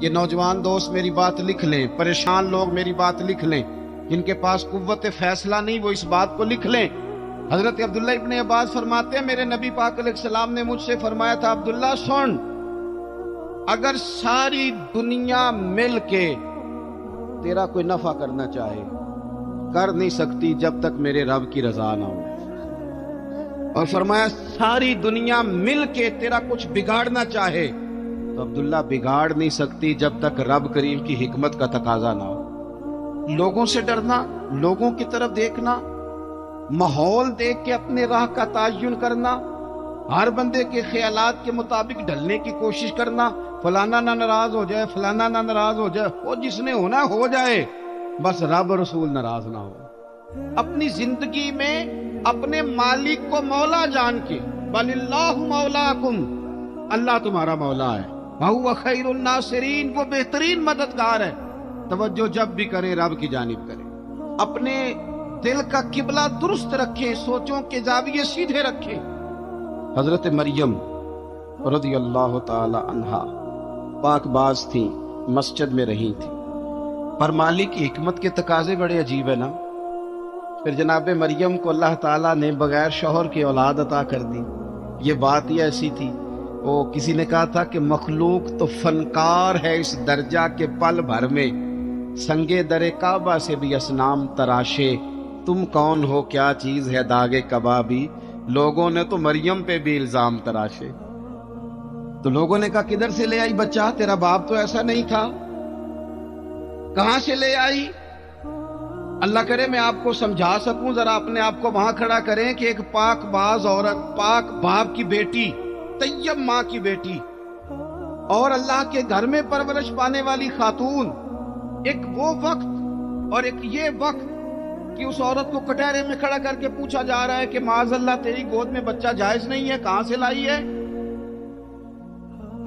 یہ نوجوان دوست میری بات لکھ لیں، پریشان لوگ میری بات لکھ لیں، جن کے پاس قوت فیصلہ نہیں وہ اس بات کو لکھ لیں۔ حضرت عبداللہ ابن عباس فرماتے ہیں میرے نبی پاک علیہ السلام نے مجھ سے فرمایا تھا، عبداللہ سن، اگر ساری دنیا مل کے تیرا کوئی نفع کرنا چاہے کر نہیں سکتی جب تک میرے رب کی رضا نہ ہو، اور فرمایا ساری دنیا مل کے تیرا کچھ بگاڑنا چاہے تو عبداللہ بگاڑ نہیں سکتی جب تک رب کریم کی حکمت کا تقاضا نہ ہو۔ لوگوں سے ڈرنا، لوگوں کی طرف دیکھنا، ماحول دیکھ کے اپنے راہ کا تعین کرنا، ہر بندے کے خیالات کے مطابق ڈھلنے کی کوشش کرنا، فلانا نہ ناراض ہو جائے، فلانا نہ ناراض ہو جائے، وہ جس نے ہونا ہو جائے، بس رب رسول ناراض نہ ہو۔ اپنی زندگی میں اپنے مالک کو مولا جان کے، بل اللہ مولاکم، اللہ تمہارا مولا ہے، وَهُوَ خَيْرُ النَّاصِرِينَ، وہ بہترین مددگار ہے۔ توجہ جب بھی کرے رب کی جانب کرے، اپنے دل کا قبلہ درست رکھے، سوچوں کے زاویے سیدھے رکھے۔ حضرت مریم رضی اللہ تعالی عنہا پاک باز تھیں، مسجد میں رہی تھیں، پر مالک کی حکمت کے تقاضے بڑے عجیب ہے نا۔ پھر جناب مریم کو اللہ تعالیٰ نے بغیر شوہر کی اولاد عطا کر دی۔ یہ بات ہی ایسی تھی، وہ کسی نے کہا تھا کہ مخلوق تو فنکار ہے اس درجہ کے پل بھر میں سنگے در کعبہ سے بھی اصنام تراشے، تم کون ہو کیا چیز ہے داغے کبابی، لوگوں نے تو مریم پہ بھی الزام تراشے۔ تو لوگوں نے کہا کدھر سے لے آئی بچہ، تیرا باپ تو ایسا نہیں تھا، کہاں سے لے آئی؟ اللہ کرے میں آپ کو سمجھا سکوں، ذرا اپنے آپ کو وہاں کھڑا کریں کہ ایک پاک باز عورت، پاک باپ کی بیٹی، طیب ماں کی بیٹی، اور اللہ کے گھر میں پرورش پانے والی خاتون، ایک وہ وقت اور ایک یہ وقت کہ اس عورت کو کٹہرے میں کھڑا کر کے پوچھا جا رہا ہے کہ معاذ اللہ تیری گود میں بچہ جائز نہیں ہے، کہاں سے لائی ہے؟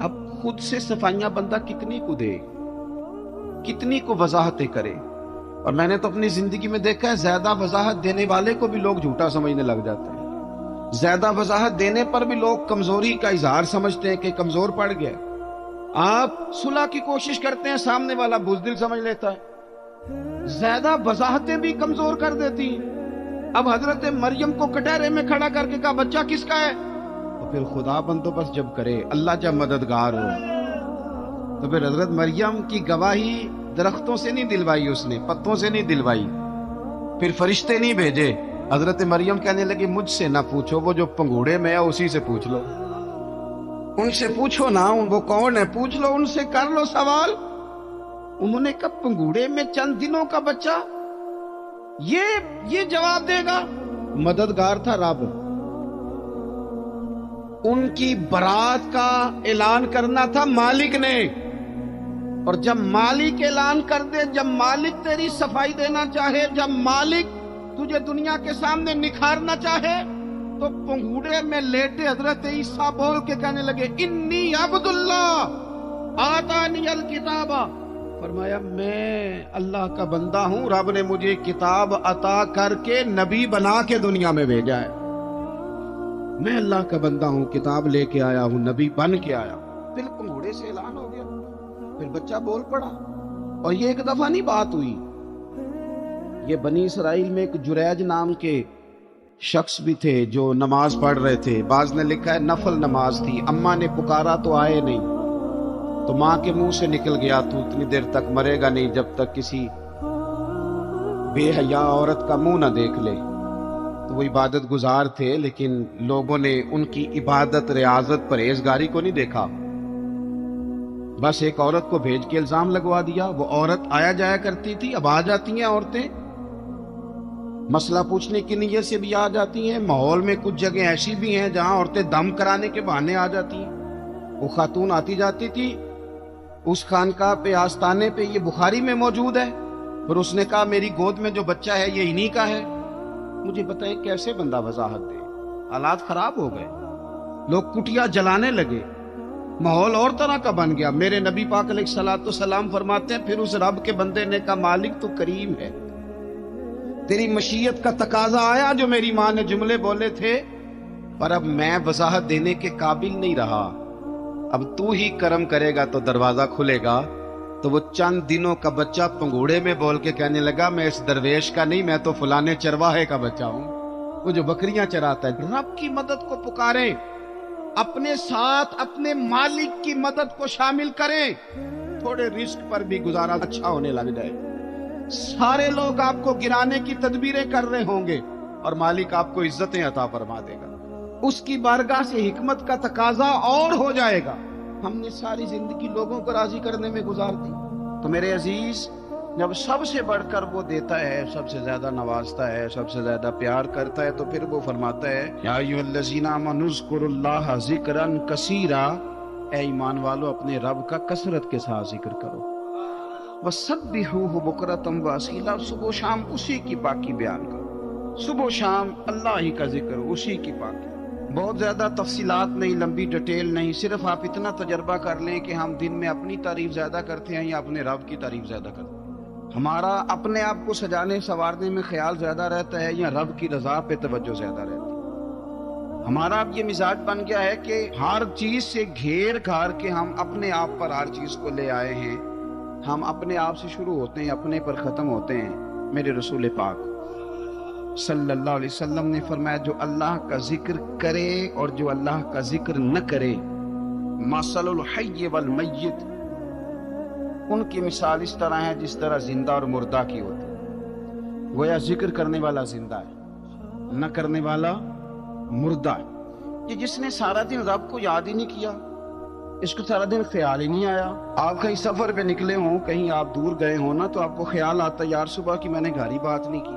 اب خود سے صفائیاں بندہ کتنی کو دے، کتنی کو وضاحتیں کرے۔ اور میں نے تو اپنی زندگی میں دیکھا ہے زیادہ وضاحت دینے والے کو بھی لوگ جھوٹا سمجھنے لگ جاتے ہیں، زیادہ وضاحت دینے پر بھی لوگ کمزوری کا اظہار سمجھتے ہیں کہ کمزور پڑ گیا۔ آپ صلح کی کوشش کرتے ہیں، سامنے والا بزدل سمجھ لیتا ہے، زیادہ وضاحتیں بھی کمزور کر دیتی ہیں۔ اب حضرت مریم کو کٹہرے میں کھڑا کر کے کہا بچہ کس کا ہے، تو پھر خدا بندوبست جب کرے، اللہ جب مددگار ہو، تو پھر حضرت مریم کی گواہی درختوں سے نہیں دلوائی، اس نے پتوں سے نہیں دلوائی، پھر فرشتے نہیں بھیجے۔ حضرت مریم کہنے لگی مجھ سے نہ پوچھو، وہ جو پنگوڑے میں ہے اسی سے پوچھ لو، ان سے پوچھو نا، وہ کون ہے پوچھ لو، ان سے کر لو سوال۔ انہوں نے کہا پنگوڑے میں چند دنوں کا بچہ، یہ جواب دے گا؟ مددگار تھا رب، ان کی برات کا اعلان کرنا تھا مالک نے، اور جب مالک اعلان کر دے، جب مالک تیری صفائی دینا چاہے، جب مالک تجھے دنیا کے سامنے نکھارنا چاہے، تو پنگوڑے میں لیٹے حضرت عیسیٰ بول کے کہنے لگے انی عبداللہ آتانی الکتاب، فرمایا میں اللہ کا بندہ ہوں، رب نے مجھے کتاب عطا کر کے نبی بنا کے دنیا میں بھیجا ہے، میں اللہ کا بندہ ہوں، کتاب لے کے آیا ہوں، نبی بن کے آیا۔ پھر پنگوڑے سے اعلان ہو گیا، پھر بچہ بول پڑا۔ اور یہ ایک دفعہ نہیں بات ہوئی، یہ بنی اسرائیل میں ایک جریج نام کے شخص بھی تھے جو نماز پڑھ رہے تھے، بعض نے لکھا ہے نفل نماز تھی، اماں نے پکارا تو آئے نہیں، تو ماں کے منہ سے نکل گیا تو اتنی دیر تک مرے گا نہیں جب تک کسی بے حیا عورت کا منہ نہ دیکھ لے۔ تو وہ عبادت گزار تھے، لیکن لوگوں نے ان کی عبادت، ریاضت، پرہیزگاری کو نہیں دیکھا، بس ایک عورت کو بھیج کے الزام لگوا دیا۔ وہ عورت آیا جایا کرتی تھی، اب آ جاتی ہیں عورتیں، مسئلہ پوچھنے کی نیت سے بھی آ جاتی ہیں، ماحول میں کچھ جگہ ایسی بھی ہیں جہاں عورتیں دم کرانے کے بہانے آ جاتی ہیں۔ وہ خاتون آتی جاتی تھی اس خانقاہ پہ، آستانے پہ، یہ بخاری میں موجود ہے، پھر اس نے کہا میری گود میں جو بچہ ہے یہ انہی کا ہے۔ مجھے بتائیں کیسے بندہ وضاحت دے؟ حالات خراب ہو گئے، لوگ کٹیا جلانے لگے، ماحول اور طرح کا بن گیا۔ میرے نبی پاک علیہ الصلوۃ والسلام فرماتے ہیں پھر اس رب کے بندے نے کہا مالک تو کریم ہے، تیری مشیت کا تقاضا آیا جو میری ماں نے جملے بولے تھے، پر اب میں وضاحت دینے کے قابل نہیں رہا، اب تو ہی کرم کرے گا تو دروازہ کھلے گا، تو وہ چند دنوں کا بچہ پنگوڑے میں بول کے کہنے لگا میں اس درویش کا نہیں، میں تو فلانے چرواہے کا بچہ ہوں، وہ جو بکریاں چراتا ہے۔ رب کی مدد کو پکاریں، اپنے ساتھ اپنے مالک کی مدد کو شامل کریں، تھوڑے رزق پر بھی گزارا اچھا ہونے لگ جائے۔ سارے لوگ آپ کو گرانے کی تدبیریں کر رہے ہوں گے اور مالک آپ کو عزتیں عطا فرما دے گا، اس کی بارگاہ سے حکمت کا تقاضا اور ہو جائے گا۔ ہم نے ساری زندگی لوگوں کو راضی کرنے میں گزار دی۔ تو میرے عزیز، جب سب سے بڑھ کر وہ دیتا ہے، سب سے زیادہ نوازتا ہے، سب سے زیادہ پیار کرتا ہے، تو پھر وہ فرماتا ہے یا ایھا الذین آمنوا اذکروا اللہ ذکرا کثیرا، اے ایمان والو اپنے رب کا کثرت کے ساتھ ذکر کرو، وسبحوہ بکرۃ واصیلا، صبح و شام اسی کی پاکی بیان کرو، صبح و شام اللہ ہی کا ذکر، اسی کی پاکی۔ بہت زیادہ تفصیلات نہیں، لمبی ڈیٹیل نہیں، صرف آپ اتنا تجربہ کر لیں کہ ہم دن میں اپنی تعریف زیادہ کرتے ہیں یا اپنے رب کی تعریف زیادہ کرتے ہیں، ہمارا اپنے آپ کو سجانے سنوارنے میں خیال زیادہ رہتا ہے یا رب کی رضا پہ توجہ زیادہ رہتی ہے۔ ہمارا اب یہ مزاج بن گیا ہے کہ ہر چیز سے گھیر گھار کے ہم اپنے آپ پر ہر چیز کو لے آئے ہیں، ہم اپنے آپ سے شروع ہوتے ہیں، اپنے پر ختم ہوتے ہیں۔ میرے رسول پاک صلی اللہ علیہ وسلم نے فرمایا جو اللہ کا ذکر کرے اور جو اللہ کا ذکر نہ کرے، مثل الحی والمیت، ان کی مثال اس طرح ہے جس طرح زندہ اور مردہ کی ہوتی ہے۔ گویا ذکر کرنے والا زندہ ہے، نہ کرنے والا مردہ ہے۔ کہ جس نے سارا دن رب کو یاد ہی نہیں کیا، اس کو سارا دن خیال ہی نہیں آیا۔ آپ کہیں سفر پہ نکلے ہوں، کہیں آپ دور گئے ہوں نا، تو آپ کو خیال آتا ہے یار صبح کی میں نے گھر ہی بات نہیں کی،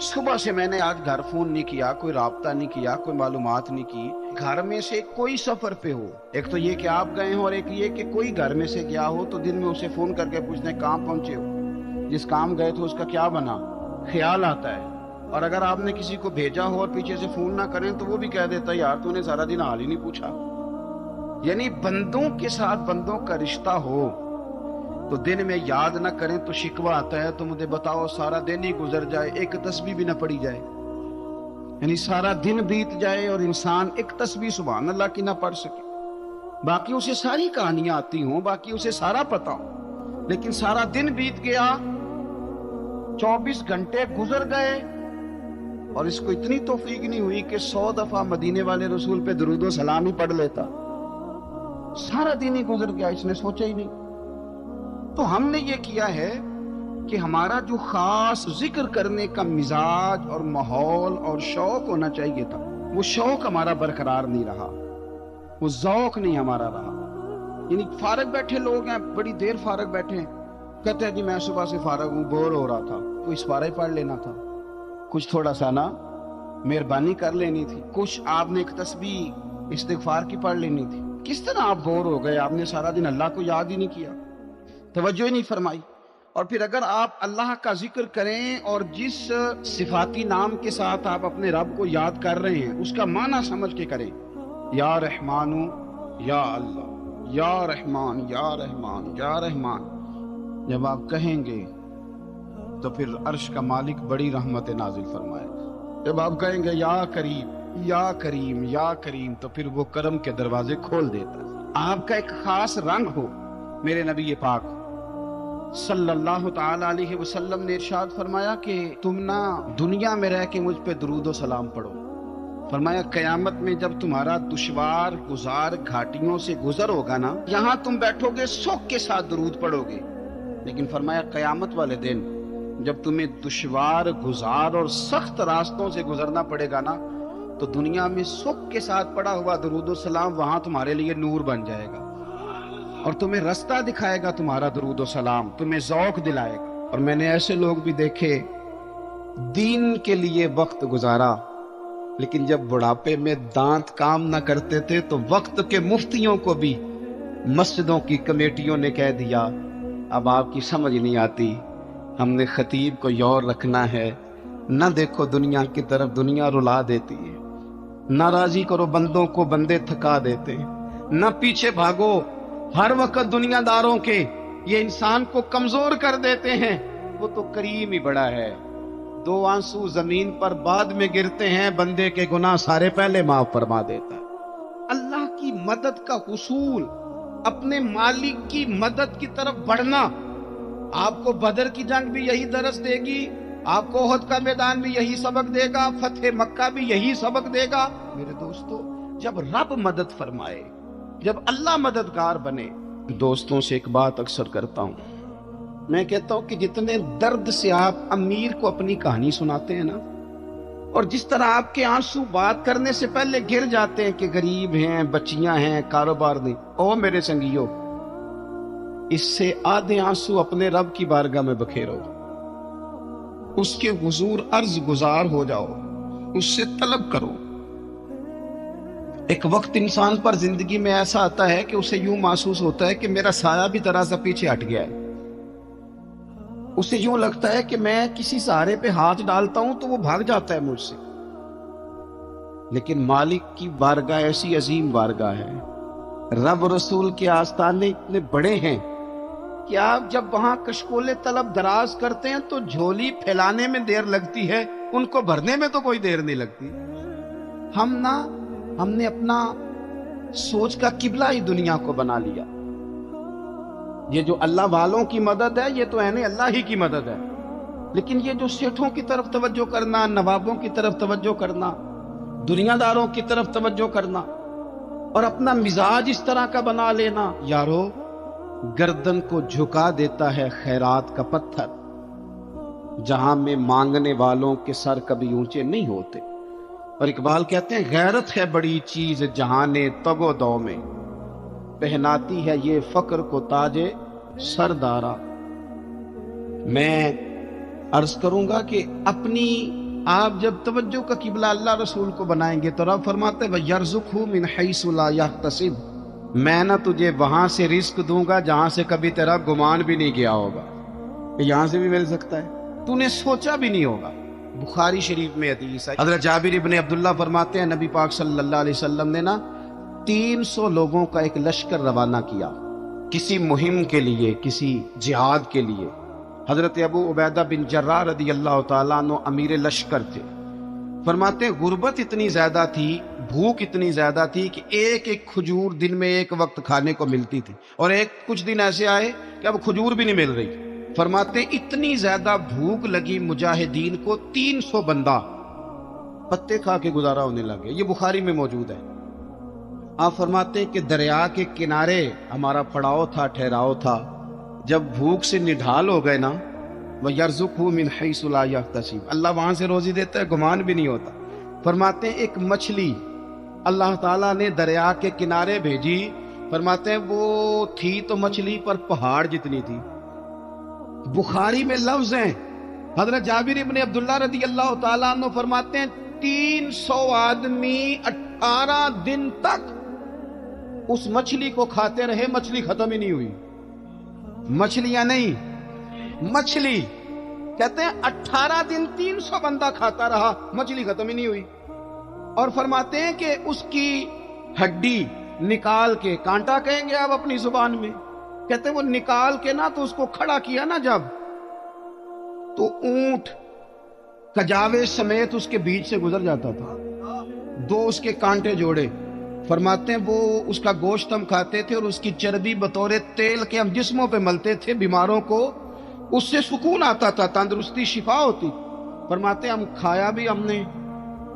صبح سے میں نے آج گھر فون نہیں کیا، کوئی رابطہ نہیں کیا، کوئی معلومات نہیں کی۔ گھر میں سے کوئی سفر پہ ہو، ایک تو یہ کہ آپ گئے ہوں اور ایک یہ کہ کوئی گھر میں سے گیا ہو، تو دن میں اسے فون کر کے پوچھتے ہیں کہاں پہنچے ہو، جس کام گئے تو اس کا کیا بنا، خیال آتا ہے۔ اور اگر آپ نے کسی کو بھیجا ہو اور پیچھے سے فون نہ کریں تو وہ بھی کہہ دیتا ہے یار تو نے سارا دن حال ہی نہیں پوچھا۔ یعنی بندوں کے ساتھ بندوں کا رشتہ ہو تو دن میں یاد نہ کریں تو شکوہ آتا ہے، تو مجھے بتاؤ سارا دن ہی گزر جائے، ایک تسبیح بھی نہ پڑھی جائے، یعنی سارا دن بیت جائے اور انسان ایک تسبیح سبحان اللہ کی نہ پڑھ سکے، باقی اسے ساری کہانیاں آتی ہوں، باقی اسے سارا پتا ہو، لیکن سارا دن بیت گیا، 24 گھنٹے گزر گئے اور اس کو اتنی توفیق نہیں ہوئی کہ 100 دفعہ مدینے والے رسول پہ درود و سلام ہی پڑھ لیتا، سارا دن ہی گزر گیا، اس نے سوچا ہی نہیں۔ تو ہم نے یہ کیا ہے کہ ہمارا جو خاص ذکر کرنے کا مزاج اور ماحول اور شوق ہونا چاہیے تھا، وہ شوق ہمارا برقرار نہیں رہا، وہ ذوق نہیں ہمارا رہا۔ یعنی فارغ بیٹھے لوگ ہیں، بڑی دیر فارغ بیٹھے ہیں، کہتے ہیں جی میں صبح سے فارغ ہوں، بور ہو رہا تھا، کوئی سپارہ پڑھ لینا تھا، کچھ تھوڑا سا نا مہربانی کر لینی تھی، کچھ آپ نے ایک تسبیح استغفار کی پڑھ لینی تھی۔ کس طرح آپ بور ہو گئے؟ آپ نے سارا دن اللہ کو یاد ہی نہیں کیا، توجہ ہی نہیں فرمائی۔ اور پھر اگر آپ اللہ کا ذکر کریں اور جس صفاتی نام کے ساتھ آپ اپنے رب کو یاد کر رہے ہیں اس کا معنی سمجھ کے کریں، یا رحمان یا اللہ، یا رحمان یا رحمان یا رحمان، جب آپ کہیں گے تو پھر عرش کا مالک بڑی رحمت نازل فرمائے گا۔ جب آپ کہیں گے یا کریم یا کریم یا کریم، تو پھر وہ کرم کے دروازے کھول دیتا ہے۔ آپ کا ایک خاص رنگ ہو۔ میرے نبی پاک صلی اللہ تعالی علیہ وسلم نے ارشاد فرمایا کہ تم نہ دنیا میں رہ کے مجھ پہ درود و سلام پڑھو، فرمایا قیامت میں جب تمہارا دشوار گزار گھاٹیوں سے گزر ہوگا نا، یہاں تم بیٹھو گے سوکھ کے ساتھ درود پڑھو گے، لیکن فرمایا قیامت والے دن جب تمہیں دشوار گزار اور سخت راستوں سے گزرنا پڑے گا نا، تو دنیا میں سکھ کے ساتھ پڑا ہوا درود و سلام وہاں تمہارے لیے نور بن جائے گا اور تمہیں رستہ دکھائے گا، تمہارا درود و سلام تمہیں ذوق دلائے گا۔ اور میں نے ایسے لوگ بھی دیکھے دین کے لیے وقت گزارا، لیکن جب بڑھاپے میں دانت کام نہ کرتے تھے تو وقت کے مفتیوں کو بھی مسجدوں کی کمیٹیوں نے کہہ دیا اب آپ کی سمجھ نہیں آتی، ہم نے خطیب کو یور رکھنا ہے، نہ دیکھو دنیا کی طرف، دنیا رلا دیتی ہے، نہ راضی کرو بندوں کو، بندے تھکا دیتے، نہ پیچھے بھاگو ہر وقت دنیا داروں کے، یہ انسان کو کمزور کر دیتے ہیں، وہ تو کریم ہی بڑا ہے، 2 آنسو زمین پر بعد میں گرتے ہیں، بندے کے گناہ سارے پہلے معاف فرما دیتا ہے۔ اللہ کی مدد کا حصول اپنے مالک کی مدد کی طرف بڑھنا. آپ کو بدر کی جنگ بھی یہی درس دے گی، آپ کو احد کا میدان بھی یہی سبق دے گا، فتح مکہ بھی یہی سبق دے گا. میرے دوستو، جب رب مدد فرمائے، جب اللہ مددگار بنے. دوستوں سے ایک بات اکثر کرتا ہوں، میں کہتا ہوں کہ جتنے درد سے آپ امیر کو اپنی کہانی سناتے ہیں نا، اور جس طرح آپ کے آنسو بات کرنے سے پہلے گر جاتے ہیں کہ غریب ہیں، بچیاں ہیں، کاروبار نہیں، او میرے سنگیو، اس سے آدھے آنسو اپنے رب کی بارگاہ میں بکھیرو، اس کے حضور عرض گزار ہو جاؤ، اس سے طلب کرو. ایک وقت انسان پر زندگی میں ایسا آتا ہے کہ اسے یوں محسوس ہوتا ہے کہ میرا سایہ بھی ذرا سا پیچھے ہٹ گیا ہے. اسے یوں لگتا ہے کہ میں کسی سہارے پہ ہاتھ ڈالتا ہوں تو وہ بھاگ جاتا ہے مجھ سے. لیکن مالک کی بارگاہ ایسی عظیم بارگاہ ہے، رب رسول کے آستانے اتنے بڑے ہیں کہ آپ جب وہاں کشکول طلب دراز کرتے ہیں تو جھولی پھیلانے میں دیر لگتی ہے، ان کو بھرنے میں تو کوئی دیر نہیں لگتی. ہم نے اپنا سوچ کا قبلہ ہی دنیا کو بنا لیا. یہ جو اللہ والوں کی مدد ہے، یہ تو عین اللہ ہی کی مدد ہے. لیکن یہ جو سیٹھوں کی طرف توجہ کرنا، نوابوں کی طرف توجہ کرنا، دنیا داروں کی طرف توجہ کرنا، اور اپنا مزاج اس طرح کا بنا لینا، یارو گردن کو جھکا دیتا ہے خیرات کا پتھر، جہاں میں مانگنے والوں کے سر کبھی اونچے نہیں ہوتے. اور اقبال کہتے ہیں غیرت ہے بڑی چیز جہانے تگ و دو میں، پہناتی ہے یہ فقر کو تاج سردارا. میں عرض کروں گا کہ اپنی آپ جب توجہ کا قبلہ اللہ رسول کو بنائیں گے تو رب فرماتے ہیں وَيَرْزُقْهُ مِنْ حَيْثُ لَا يَحْتَسِبُ، میں نہ تجھے وہاں سے رزق دوں گا جہاں سے کبھی تیرا گمان بھی نہیں گیا ہوگا کہ یہاں سے بھی مل سکتا ہے، تو نے سوچا بھی نہیں ہوگا. بخاری شریف میں حدیث ہے، حضرت جابر ابن عبداللہ فرماتے ہیں نبی پاک صلی اللہ علیہ وسلم نے 300 لوگوں کا ایک لشکر روانہ کیا کسی مہم کے لیے، کسی جہاد کے لیے. حضرت ابو عبیدہ بن جراح رضی اللہ تعالیٰ عنہ امیر لشکر تھے. فرماتے ہیں غربت اتنی زیادہ تھی، بھوک اتنی زیادہ تھی کہ ایک ایک کھجور دن میں ایک وقت کھانے کو ملتی تھی، اور کچھ دن ایسے آئے کہ اب کھجور بھی نہیں مل رہی. فرماتے ہیں اتنی زیادہ بھوک لگی مجاہدین کو، 300 بندہ پتے کھا کے گزارا ہونے لگے. یہ بخاری میں موجود ہے. آپ فرماتے ہیں کہ دریا کے کنارے ہمارا پڑاؤ تھا، ٹھہراؤ تھا. جب بھوک سے نڈھال ہو گئے نا، وَيَرْزُقْهُ مِنْ حَيْثُ لَا يَحْتَسِبُ، اللہ وہاں سے روزی دیتا ہے، گمان بھی نہیں ہوتا. فرماتے ہیں ایک مچھلی اللہ تعالیٰ نے دریا کے کنارے بھیجی. فرماتے ہیں وہ تھی تو مچھلی پر پہاڑ جتنی تھی. بخاری میں لفظ ہیں، حضرت جابر ابن عبداللہ رضی اللہ تعالیٰ عنہ فرماتے ہیں 300 آدمی 18 دن تک اس مچھلی کو کھاتے رہے، مچھلی ختم ہی نہیں ہوئی. مچھلیاں نہیں، مچھلی. کہتے ہیں 18 دن 300 بندہ کھاتا رہا، مچھلی ختم ہی نہیں ہوئی. اور فرماتے ہیں کہ اس کی ہڈی نکال کے، کانٹا کہیں گے آپ اپنی زبان میں، کہتے ہیں وہ نکال کے نا تو اس کو کھڑا کیا نا جب، تو اونٹ کجاوے سمیت اس کے بیچ سے گزر جاتا تھا، 2 اس کے کانٹے جوڑے. فرماتے ہیں وہ اس کا گوشت ہم کھاتے تھے اور اس کی چربی بطور تیل کے ہم جسموں پہ ملتے تھے، بیماروں کو اس سے سکون آتا تھا، تندرستی، شفا ہوتی. فرماتے ہیں ہم کھایا بھی ہم نے،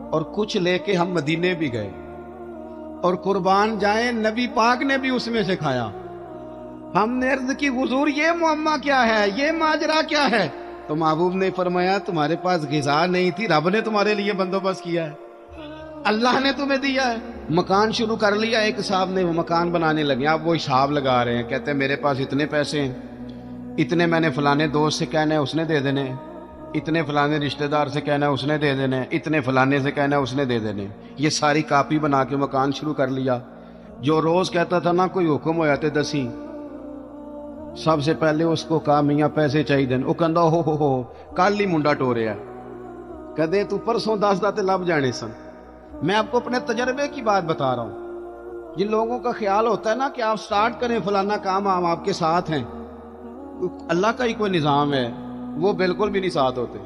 اور کچھ لے کے ہم مدینے بھی گئے، اور قربان جائیں نبی پاک نے بھی اس میں سے کھایا. ہم نے عرض کی حضور یہ معمہ کیا ہے، یہ ماجرا کیا ہے؟ تو محبوب نے فرمایا تمہارے پاس غذا نہیں تھی، رب نے تمہارے لیے بندوبست کیا ہے، اللہ نے تمہیں دیا ہے. مکان شروع کر لیا ایک صاحب نے، وہ مکان بنانے لگے. آپ وہ حساب لگا رہے ہیں، کہتے ہیں میرے پاس اتنے پیسے ہیں، اتنے میں نے فلانے دوست سے کہنا ہے اس نے دے دینے، اتنے فلانے رشتہ دار سے کہنا ہے اس نے دے دینے، اتنے فلانے سے کہنا ہے اس نے دے دینے. یہ ساری کاپی بنا کے مکان شروع کر لیا. جو روز کہتا تھا نا کوئی حکم ہو جاتے 10، سب سے پہلے اس کو کہا میاں پیسے چاہیے. وہ کہندا ہو کل ہی منڈا ٹوریا، کدے تو پرسوں 10 داتے لب جانے سن. میں آپ کو اپنے تجربے کی بات بتا رہا ہوں. جن لوگوں کا خیال ہوتا ہے نا کہ آپ سٹارٹ کریں فلانا کام، ہم آپ کے ساتھ ہیں، اللہ کا ہی کوئی نظام ہے، وہ بالکل بھی نہیں ساتھ ہوتے.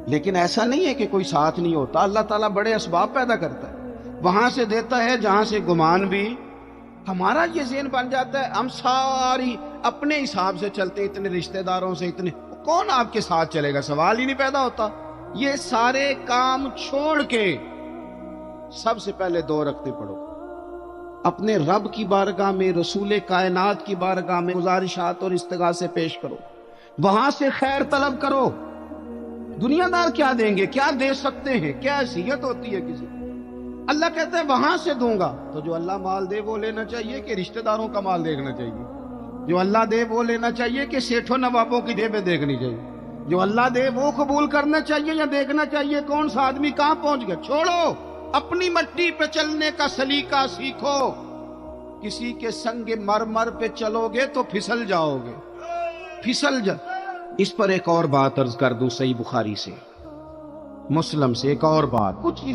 لیکن ایسا نہیں ہے کہ کوئی ساتھ نہیں ہوتا. اللہ تعالیٰ بڑے اسباب پیدا کرتا ہے، وہاں سے دیتا ہے جہاں سے گمان بھی ہمارا یہ ذہن بن جاتا ہے، ہم ساری اپنے حساب سے چلتے، اتنے رشتہ داروں سے، اتنے کون آپ کے ساتھ چلے گا، سوال ہی نہیں پیدا ہوتا۔ یہ سارے کام چھوڑ کے سب سے پہلے 2 رکعتیں پڑھو، اپنے رب کی بارگاہ میں، رسول کائنات کی بارگاہ میں گزارشات اور استغاثے پیش کرو، وہاں سے خیر طلب کرو۔ دنیا دار کیا دیں گے، کیا دے سکتے ہیں، کیا حیثیت ہوتی ہے کسی کی؟ اللہ کہتا ہے وہاں سے دوں گا۔ تو جو اللہ مال دے وہ لینا چاہیے کہ رشتہ داروں کا مال دیکھنا چاہیے؟ جو اللہ دے وہ لینا چاہیے کہ سیٹھوں نوابوں کی جیبیں دیکھنی چاہیے؟ جو اللہ دے وہ قبول کرنا چاہیے یا دیکھنا چاہیے کون سا آدمی کہاں پہنچ گیا؟ چھوڑو، اپنی مٹی پہ چلنے کا سلیقہ سیکھو۔ کسی کے سنگ مرمر پہ چلو گے تو پھسل جاؤ گے، پھسل جا۔ اس پر ایک اور بات عرض کر دوں، صحیح بخاری سے، مسلم سے ایک اور بات، کچھ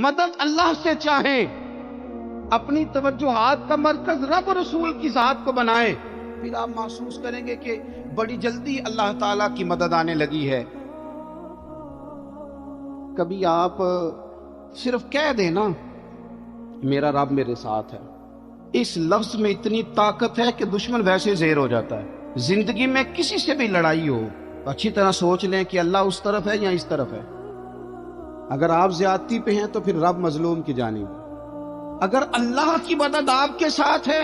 مدد اللہ سے چاہیں، اپنی توجہات کا مرکز رب اور رسول کی ذات کو بنائیں، پھر آپ محسوس کریں گے کہ بڑی جلدی اللہ تعالیٰ کی مدد آنے لگی ہے۔ کبھی آپ صرف کہہ دیں نا میرا رب میرے ساتھ ہے، اس لفظ میں اتنی طاقت ہے کہ دشمن ویسے زیر ہو جاتا ہے۔ زندگی میں کسی سے بھی لڑائی ہو تو اچھی طرح سوچ لیں کہ اللہ اس طرف ہے یا اس طرف ہے۔ اگر آپ زیادتی پہ ہیں تو پھر رب مظلوم کی جانب ہے۔ اگر اللہ کی مدد آپ کے ساتھ ہے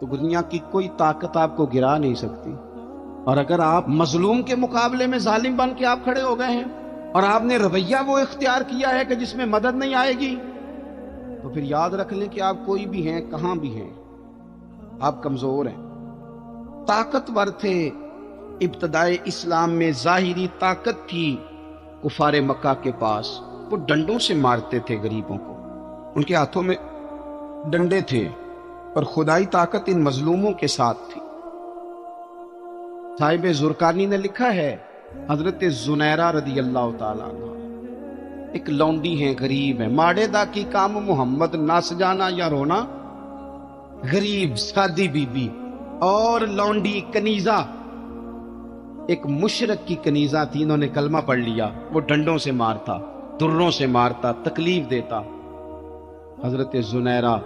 تو دنیا کی کوئی طاقت آپ کو گرا نہیں سکتی۔ اور اگر آپ مظلوم کے مقابلے میں ظالم بن کے آپ کھڑے ہو گئے ہیں اور آپ نے رویہ وہ اختیار کیا ہے کہ جس میں مدد نہیں آئے گی، تو پھر یاد رکھ لیں کہ آپ کوئی بھی ہیں، کہاں بھی ہیں، آپ کمزور ہیں۔ طاقتور تھے ابتدائے اسلام میں، ظاہری طاقت تھی کفار مکہ کے پاس، وہ ڈنڈوں سے مارتے تھے غریبوں کو، ان کے ہاتھوں میں ڈنڈے تھے، پر خدائی طاقت ان مظلوموں کے ساتھ تھی۔ صاحب زرقانی نے لکھا ہے، حضرت زنیرہ رضی اللہ تعالیٰ عنہ ایک لونڈی ہیں، غریب ہیں، ماڑے دا کی کام محمد نس جانا یا رونا، غریب سادی بی بی اور لونڈی کنیزہ، ایک مشرک کی کنیزہ تھی، انہوں نے کلمہ پڑھ لیا، وہ ڈنڈوں سے مارتا، دروں سے مارتا، تکلیف دیتا۔ حضرت زنیرہ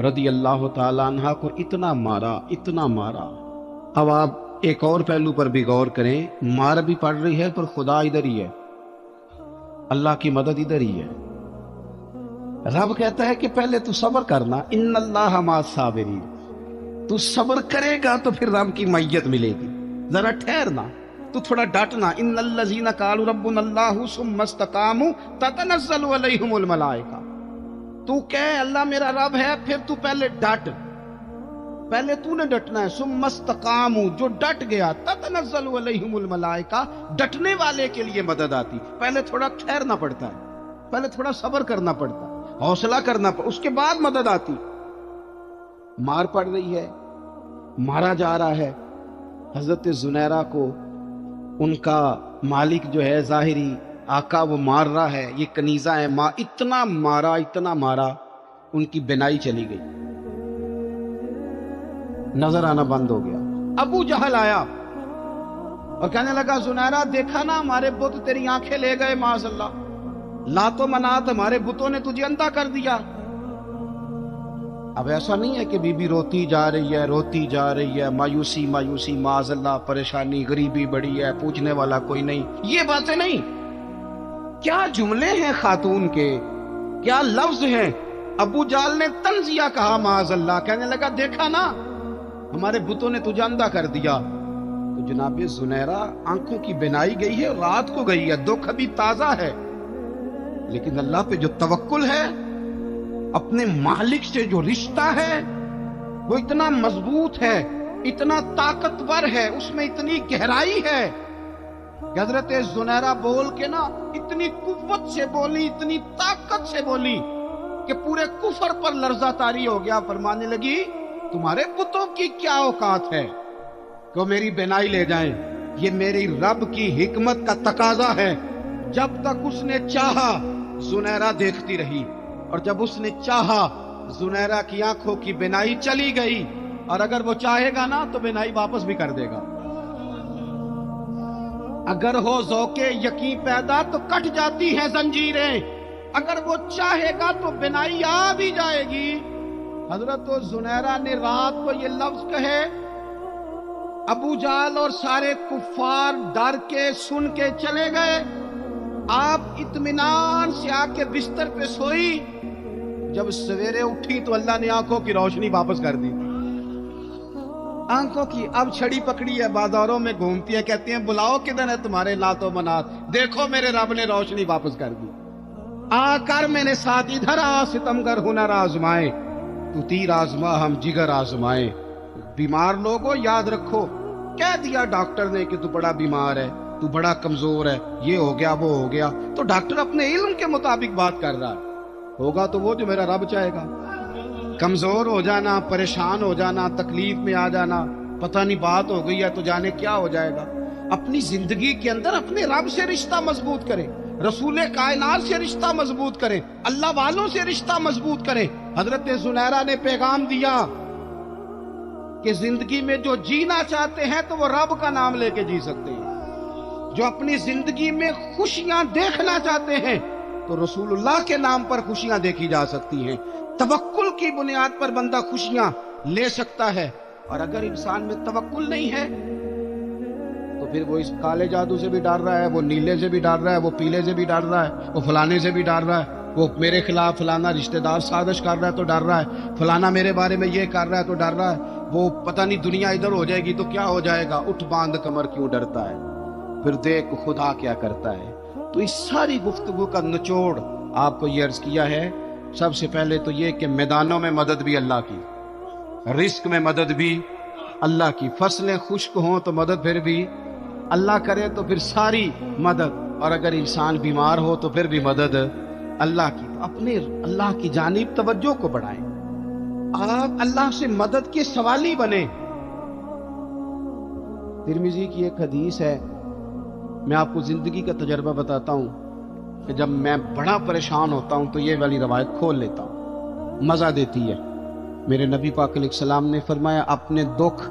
رضی اللہ تعالیٰ عنہ کو اتنا مارا، اتنا مارا۔ اب آپ ایک اور پہلو پر بھی غور کریں، مار بھی پڑ رہی ہے پر خدا ادھر ہی ہے، اللہ کی مدد ادھر ہی ہے۔ رب کہتا ہے کہ پہلے تو صبر کرنا، ان اللہ مع الصابرین، تو صبر کرے گا تو پھر رب کی معیت ملے گی، ذرا ٹھہرنا، تو تھوڑا ڈٹنا۔ ان الذین قالوا ربنا اللہ ثم استقاموا تتنزل علیہم الملائکہ، تو کہے اللہ میرا رب ہے، پھر تو پہلے ڈٹ، پہلے تو نے ڈٹنا ہے۔ ثم استقاموا، جو ڈٹ گیا، تتنزل علیہم الملائکہ، ڈٹنے والے کے لیے مدد آتی، پہلے تھوڑا ٹھہرنا پڑتا ہے، پہلے تھوڑا صبر کرنا پڑتا ہے، حوصلہ کرنا پڑتا، اس کے بعد مدد آتی۔ مار پڑ رہی ہے، مارا جا رہا ہے حضرت زنیرہ کو، ان کا مالک جو ہے ظاہری آقا وہ مار رہا ہے، یہ کنیزہ ہے، ماں اتنا مارا ان کی بینائی چلی گئی، نظر آنا بند ہو گیا۔ ابو جہل آیا اور کہنے لگا زنیرہ دیکھا نا ہمارے بت تیری آنکھیں لے گئے، معاذ اللہ، لات و منات ہمارے بتوں نے تجھے اندھا کر دیا۔ اب ایسا نہیں ہے کہ بی بی روتی جا رہی ہے، مایوسی معاذ اللہ، پریشانی، غریبی بڑی ہے، پوچھنے والا کوئی نہیں، یہ باتیں نہیں۔ کیا جملے ہیں خاتون کے، کیا لفظ ہیں۔ ابو جہل نے تنزیہ کہا معاذ اللہ، کہنے لگا دیکھا نا ہمارے بتوں نے تجھے اندھا کر دیا۔ تو جناب زنیرہ آنکھوں کی بینائی گئی ہے، رات کو گئی ہے، دکھ ابھی تازہ ہے، لیکن اللہ پہ جو توکل ہے، اپنے مالک سے جو رشتہ ہے وہ اتنا مضبوط ہے، اتنا طاقتور ہے، اس میں اتنی گہرائی ہے کہ حضرت زنیرہ بول کے نا اتنی قوت سے بولی، اتنی طاقت سے بولی کہ پورے کفر پر لرزہ طاری ہو گیا۔ فرمانے لگی تمہارے بتوں کی کیا اوقات ہے کہ وہ میری بینائی لے جائیں، یہ میری رب کی حکمت کا تقاضا ہے۔ جب تک اس نے چاہا زنیرہ دیکھتی رہی، اور جب اس نے چاہا زنیرہ کی آنکھوں کی بینائی چلی گئی، اور اگر وہ چاہے گا نا تو بینائی واپس بھی کر دے گا۔ اگر ہو ذوق یقین پیدا تو کٹ جاتی ہیں زنجیریں، اگر وہ چاہے گا تو بینائی آ بھی جائے گی۔ حضرت زنیرہ نے رات کو یہ لفظ کہے، ابو جہل اور سارے کفار ڈر کے سن کے چلے گئے، آپ اطمینان سے آ کے بستر پہ سوئی۔ جب سویرے اٹھی تو اللہ نے آنکھوں کی روشنی واپس کر دی، آنکھوں کی اب چھڑی پکڑی ہے، بازاروں میں گھومتی ہے، کہتی ہیں بلاؤ کدھر ہے تمہارے لات و منات، دیکھو میرے رب نے روشنی واپس کر دی۔ آ کر میرے ساتھ ادھر آ، ستمگر ہنر آزمائے، تو تیر آزما ہم جگر آزمائے۔ بیمار لوگوں یاد رکھو، کہہ دیا ڈاکٹر نے کہ تو بڑا بیمار ہے، تو بڑا کمزور ہے، یہ ہو گیا وہ ہو گیا، تو ڈاکٹر اپنے علم کے مطابق بات کر رہا ہے، ہوگا تو وہ جو میرا رب چاہے گا۔ کمزور ہو جانا، پریشان ہو جانا، تکلیف میں آ جانا، پتہ نہیں بات ہو گئی ہے تو جانے کیا ہو جائے گا۔ اپنی زندگی کے اندر اپنے رب سے رشتہ مضبوط کریں، رسول کائنات سے رشتہ مضبوط کریں، اللہ والوں سے رشتہ مضبوط کریں۔ حضرت زنیرہ نے پیغام دیا کہ زندگی میں جو جینا چاہتے ہیں تو وہ رب کا نام لے کے جی سکتے ہیں، جو اپنی زندگی میں خوشیاں دیکھنا چاہتے ہیں تو رسول اللہ کے نام پر خوشیاں دیکھی جا سکتی ہیں۔ توکل کی بنیاد پر بندہ خوشیاں لے سکتا ہے، اور اگر انسان میں توکل نہیں ہے تو پھر وہ اس کالے جادو سے بھی ڈر رہا ہے، وہ نیلے سے بھی ڈر رہا ہے، وہ پیلے سے بھی ڈر رہا ہے، وہ فلانے سے بھی ڈر رہا ہے، وہ میرے خلاف فلانا رشتہ دار سازش کر رہا ہے تو ڈر رہا ہے، فلانا میرے بارے میں یہ کر رہا ہے تو ڈر رہا ہے، وہ پتہ نہیں دنیا ادھر ہو جائے گی تو کیا ہو جائے گا، اٹھ باندھ کمر کیوں ڈرتا ہے، پھر دیکھ خدا کیا کرتا ہے۔ تو اس ساری گفتگو کا نچوڑ آپ کو یہ عرض کیا ہے، سب سے پہلے تو یہ کہ میدانوں میں مدد بھی اللہ کی، رزق میں مدد بھی اللہ کی، فصلیں خشک ہوں تو مدد پھر بھی اللہ کرے، تو پھر ساری مدد، اور اگر انسان بیمار ہو تو پھر بھی مدد اللہ کی۔ تو اپنے اللہ کی جانب توجہ کو بڑھائیں، آپ اللہ سے مدد کے سوالی بنیں۔ ترمذی کی ایک حدیث ہے، میں آپ کو زندگی کا تجربہ بتاتا ہوں کہ جب میں بڑا پریشان ہوتا ہوں تو یہ والی روایت کھول لیتا ہوں، مزہ دیتی ہے۔ میرے نبی پاک علیہ السلام نے فرمایا اپنے دکھ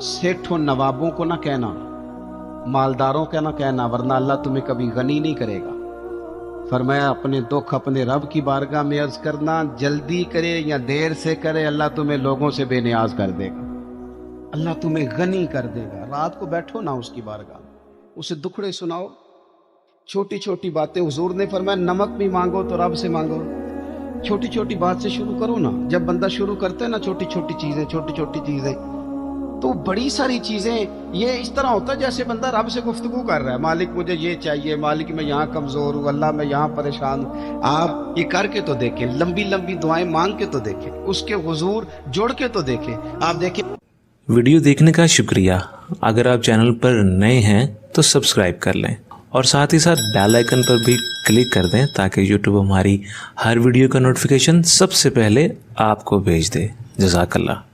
سیٹھوں نوابوں کو نہ کہنا، مالداروں کا نہ کہنا، ورنہ اللہ تمہیں کبھی غنی نہیں کرے گا۔ فرمایا اپنے دکھ اپنے رب کی بارگاہ میں عرض کرنا، جلدی کرے یا دیر سے کرے اللہ تمہیں لوگوں سے بے نیاز کر دے گا۔ اللہ تمہیں غنی کر دے گا. رات کو بیٹھو نا اس کی بارگاہ میں, اسے دکھڑے سناؤ, چھوٹی چھوٹی باتیں. حضور نے فرمایا نمک بھی مانگو تو رب سے مانگو. چھوٹی چھوٹی بات سے شروع کرو نا. جب بندہ شروع کرتا ہے نا چھوٹی چھوٹی چیزیں تو بڑی ساری چیزیں یہ اس طرح ہوتا ہے جیسے بندہ رب سے گفتگو کر رہا ہے. مالک مجھے یہ چاہیے, مالک میں یہاں کمزور ہوں, اللہ میں یہاں پریشان ہوں. آپ یہ کر کے تو دیکھیں, لمبی لمبی دعائیں مانگ کے تو دیکھیں, اس کے حضور جوڑ کے تو دیکھیں. آپ دیکھیں. ویڈیو دیکھنے کا شکریہ. اگر آپ چینل پر نئے ہیں تو سبسکرائب کر لیں اور ساتھ ہی ساتھ بیل آئیکن پر بھی کلک کر دیں تاکہ یوٹیوب ہماری ہر ویڈیو کا نوٹیفیکیشن سب سے پہلے آپ کو بھیج دے. جزاک اللہ.